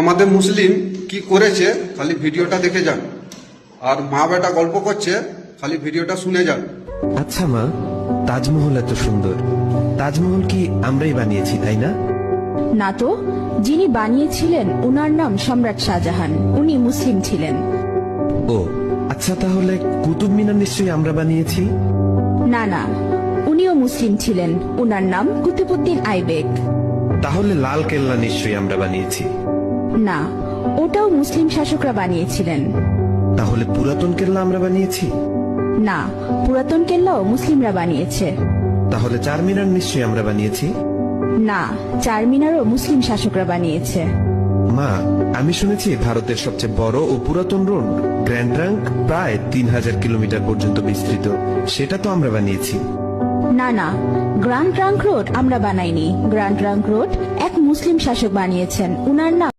আমাদের মুসলিম কি করেছে খালি ভিডিওটা দেখে যান, আর মা বেটা গল্প করছে খালি ভিডিওটা শুনে যান। আচ্ছা মা, তাজমহল এত সুন্দর, তাজমহল কি আমরাই বানিয়েছি তাই না? না তো, যিনি বানিয়েছিলেন ওনার নাম সম্রাট শাহজাহান, উনি মুসলিম ছিলেন। ও আচ্ছা, তাহলে কুতুব মিনার নিশ্চয়ই আমরা বানিয়েছি? না না, উনিও মুসলিম ছিলেন, ওনার নাম কুতুবউদ্দিন আইবেক। তাহলে লাল কেল্লা নিশ্চয়ই আমরা বানিয়েছি? না, ওটাও মুসলিম শাসকরা বানিয়েছিলেন। তাহলে পুরাতন কেল্লা আমরা বানিয়েছি? না, পুরাতন কেল্লাও মুসলিমরা বানিয়েছে। তাহলে চার মিনার নিশ্চয়ই আমরা বানিয়েছি? না, চারমিনারও মুসলিম শাসকরা বানিয়েছে। মা, আমি শুনেছি ভারতের সবচেয়ে বড় ও পুরাতন রোড গ্র্যান্ড ট্রাঙ্ক প্রায় 3000 কিলোমিটার পর্যন্ত বিস্তৃত, সেটা তো আমরা বানিয়েছি। না না, গ্র্যান্ড ট্রাঙ্ক রোড আমরা বানাইনি। গ্র্যান্ড ট্রাঙ্ক রোড এক মুসলিম শাসক বানিয়েছেন, উনার নাম